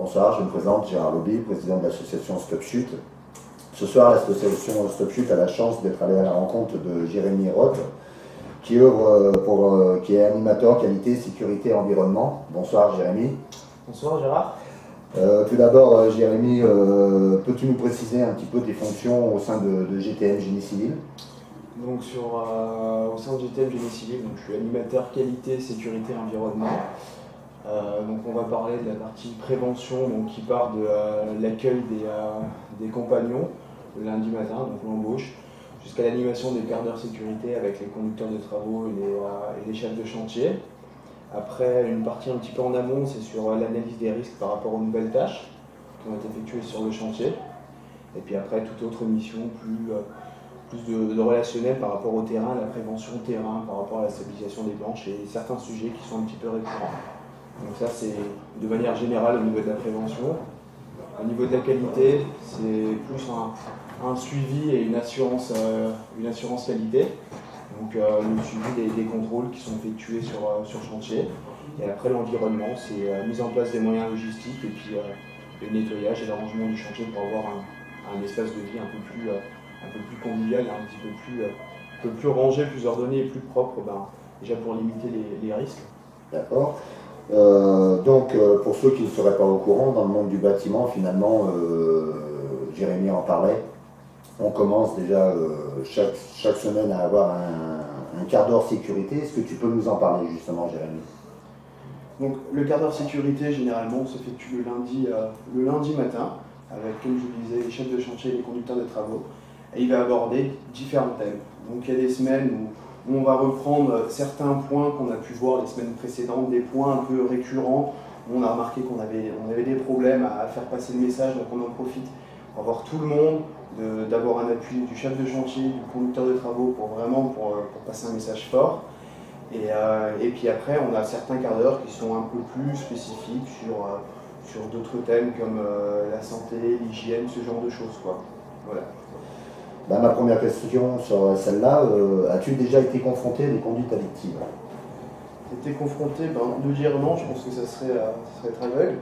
Bonsoir, je me présente, Gérard Lobby, président de l'association Stop Chute. Ce soir, l'association Stop Chute a la chance d'être allée à la rencontre de Jérémy Roth, qui est animateur qualité, sécurité et environnement. Bonsoir Jérémy. Bonsoir Gérard. Tout d'abord, Jérémy, peux-tu nous préciser un petit peu tes fonctions au sein de GTM Génie Civil? Donc au sein de GTM Génie Civil, donc, je suis animateur qualité, sécurité et environnement. Donc on va parler de la partie prévention donc, qui part de l'accueil des compagnons le lundi matin, donc l'embauche, jusqu'à l'animation des quarts d'heure sécurité avec les conducteurs de travaux et les chefs de chantier. Après, une partie un petit peu en amont, c'est sur l'analyse des risques par rapport aux nouvelles tâches qui vont être effectuées sur le chantier. Et puis après, toute autre mission plus de relationnel par rapport au terrain, la prévention terrain, par rapport à la stabilisation des planches et certains sujets qui sont un petit peu récurrents. Donc ça, c'est de manière générale au niveau de la prévention. Au niveau de la qualité, c'est plus un suivi et une assurance qualité. Donc le suivi des contrôles qui sont effectués sur chantier. Et après l'environnement, c'est mise en place des moyens logistiques et puis le nettoyage et l'arrangement du chantier pour avoir un espace de vie un peu plus convivial, un peu plus rangé, plus ordonné et plus propre, déjà pour limiter les risques. D'accord. Pour ceux qui ne seraient pas au courant, dans le monde du bâtiment, finalement, Jérémy en parlait, on commence déjà chaque semaine à avoir un quart d'heure sécurité. Est-ce que tu peux nous en parler justement, Jérémy? Donc le quart d'heure sécurité, généralement, s'effectue le lundi matin, avec, comme je vous disais, les chefs de chantier et les conducteurs de travaux. Et il va aborder différents thèmes. Donc il y a des semaines où on va reprendre certains points qu'on a pu voir les semaines précédentes, des points un peu récurrents, où on a remarqué qu'on avait des problèmes à faire passer le message, donc on en profite pour avoir tout le monde, d'avoir un appui du chef de chantier, du conducteur de travaux pour passer un message fort. Et puis après, on a certains quarts d'heure qui sont un peu plus spécifiques sur d'autres thèmes comme la santé, l'hygiène, ce genre de choses, quoi. Voilà. Ma première question sur celle-là, as-tu déjà été confronté à des conduites addictives? J'ai été confronté, de dire non, je pense que ça serait très vague.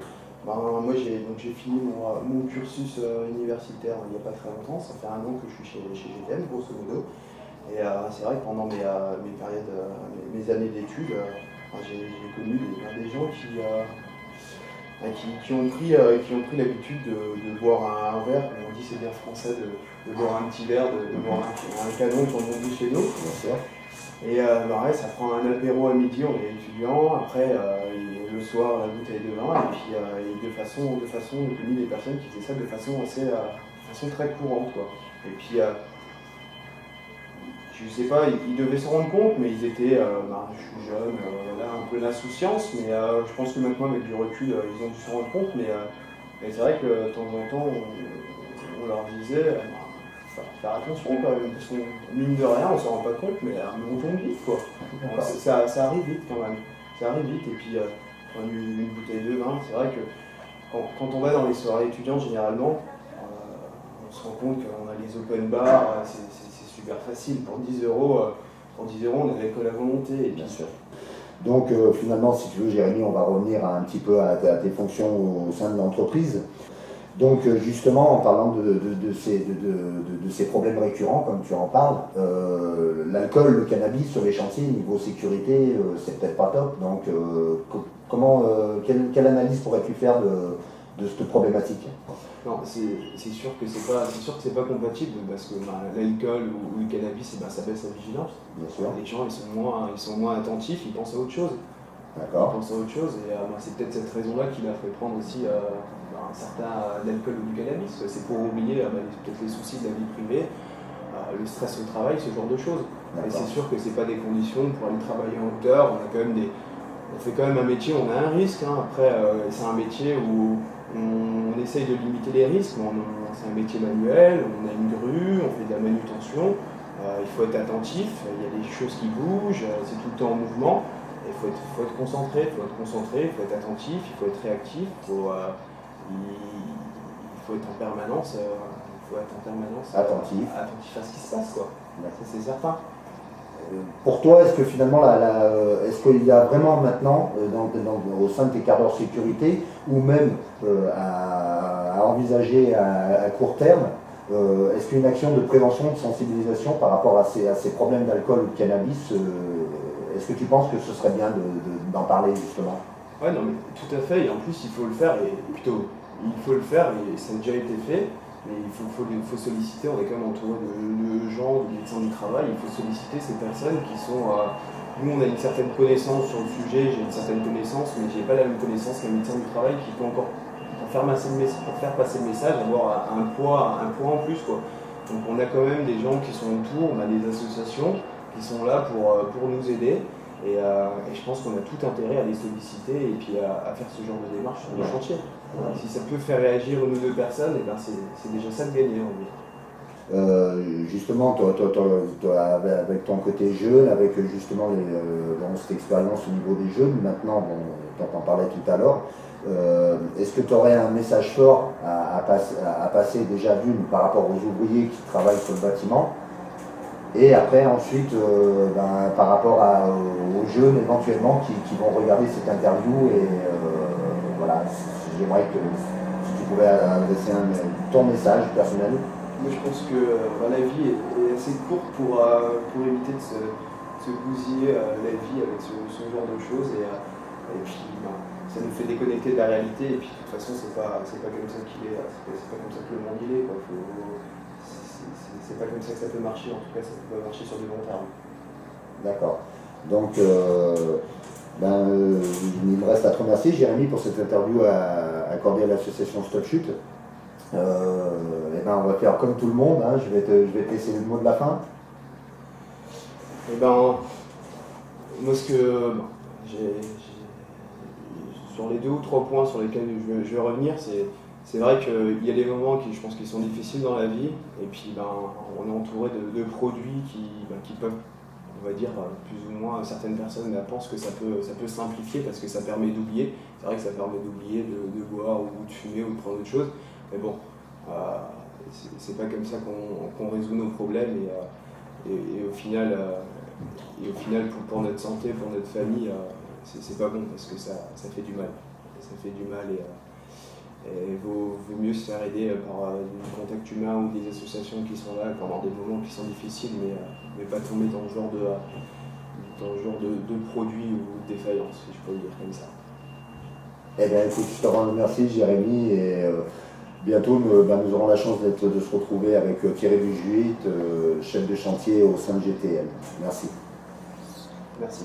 Moi j'ai fini mon cursus universitaire il n'y a pas très longtemps, ça fait 1 an que je suis chez GTM grosso modo. Et c'est vrai que pendant mes années d'études, j'ai connu des gens qui ont pris l'habitude de boire un verre, comme on dit c'est bien français, de boire un petit verre, de boire un canon comme on dit chez nous. Bien sûr. Et ça prend un apéro à midi, on est étudiant, après le soir la bouteille de vin, et puis de façon, on a connu des personnes qui faisaient ça de façon très courante, quoi. Et puis je sais pas, ils devaient se rendre compte, mais ils étaient, je suis jeune, un peu d'insouciance, mais je pense que maintenant avec du recul, ils ont dû se rendre compte, mais c'est vrai que de temps en temps, on leur disait, faire attention quand même, parce qu'on, mine de rien, on s'en rend pas compte, mais on tombe vite, quoi. Ça arrive vite quand même, ça arrive vite, et puis prendre une bouteille de vin, c'est vrai que quand on va dans les soirées étudiantes, généralement, on se rend compte qu'on a les open bars, c'est super facile. Pour 10 euros, on n'avait que la volonté. Et bien sûr. Donc finalement, si tu veux, Jérémy, on va revenir un petit peu à tes fonctions au sein de l'entreprise. Donc justement, en parlant de ces problèmes récurrents, comme tu en parles, l'alcool, le cannabis sur les chantiers, niveau sécurité, c'est peut-être pas top. Donc quelle analyse pourrais-tu faire de cette problématique? Non, c'est sûr que c'est pas compatible parce que l'alcool ou le cannabis, ça baisse la vigilance. Bien sûr. Les gens ils sont moins attentifs, ils pensent à autre chose. D'accord. Ils pensent à autre chose et c'est peut-être cette raison-là qui leur fait prendre aussi un certain d'alcool ou du cannabis. C'est pour oublier peut-être les soucis de la vie privée, le stress au travail, ce genre de choses. Et c'est sûr que c'est pas des conditions pour aller travailler en hauteur. On fait quand même un métier, on a un risque. Après, c'est un métier où on essaye de limiter les risques. C'est un métier manuel, on a une grue, on fait de la manutention. Il faut être attentif, il y a des choses qui bougent, c'est tout le temps en mouvement. Il faut être concentré, il faut être attentif, il faut être réactif, il faut être en permanence, attentif à ce qui se passe, quoi. Ça, c'est certain. Pour toi, est-ce que finalement, est-ce qu'il y a vraiment maintenant, au sein de tes quarts d'heure sécurité, ou même à envisager à court terme, est-ce qu'une action de prévention, de sensibilisation par rapport à ces problèmes d'alcool ou de cannabis, est-ce que tu penses que ce serait bien d'en parler justement? Ouais, non, mais tout à fait, et en plus il faut le faire, et plutôt il faut le faire, et ça a déjà été fait, mais il faut solliciter, on est quand même entouré de gens, de médecins du travail, il faut solliciter ces personnes qui sont... nous on a une certaine connaissance sur le sujet, j'ai une certaine connaissance, mais j'ai pas la même connaissance qu'un médecin du travail qui peut encore faire passer le message, avoir un poids en plus, quoi. Donc on a quand même des gens qui sont autour, on a des associations qui sont là pour nous aider. Et je pense qu'on a tout intérêt à les solliciter et puis à faire ce genre de démarche sur le chantier. Si ça peut faire réagir une ou deux personnes, et ben c'est déjà ça de gagner. Justement, toi, avec ton côté jeune, avec justement cette expérience au niveau des jeunes, maintenant, bon, on en parlait tout à l'heure, est-ce que tu aurais un message fort à passer déjà d'une par rapport aux ouvriers qui travaillent sur le bâtiment? Et après, ensuite, par rapport aux jeunes éventuellement qui vont regarder cette interview, et voilà, j'aimerais que si tu pouvais adresser ton message personnel. Moi, je pense que la vie est assez courte pour éviter de se bousiller la vie avec ce genre de choses, et puis ça nous fait déconnecter de la réalité, et puis de toute façon, c'est pas comme ça qu'il est, c'est pas comme ça que le monde il est, quoi. C'est pas comme ça que ça peut marcher, en tout cas ça peut pas marcher sur du long terme. D'accord. Donc, il me reste à te remercier, Jérémy, pour cette interview accordée à l'association Stop Chute. On va faire comme tout le monde, hein. Je vais te laisser le mot de la fin. Moi, sur les 2 ou 3 points sur lesquels je vais revenir, c'est vrai qu'il y a des moments qui, je pense, qui sont difficiles dans la vie, et puis on est entouré de produits qui peuvent, on va dire, plus ou moins, certaines personnes pensent que ça peut simplifier parce que ça permet d'oublier. C'est vrai que ça permet d'oublier de boire ou de fumer ou de prendre autre chose, mais bon, c'est pas comme ça qu'on résout nos problèmes, et au final, pour notre santé, pour notre famille, c'est pas bon parce que ça fait du mal. Ça fait du mal, et vaut mieux se faire aider par du contact humain ou des associations qui sont là pendant des moments qui sont difficiles, mais pas tomber dans ce genre de produits ou de défaillance, si je peux le dire comme ça. Eh bien, écoute, je te remercie, Jérémy, et bientôt nous aurons la chance de se retrouver avec Thierry Dujuit, chef de chantier au sein de GTL. Merci. Merci.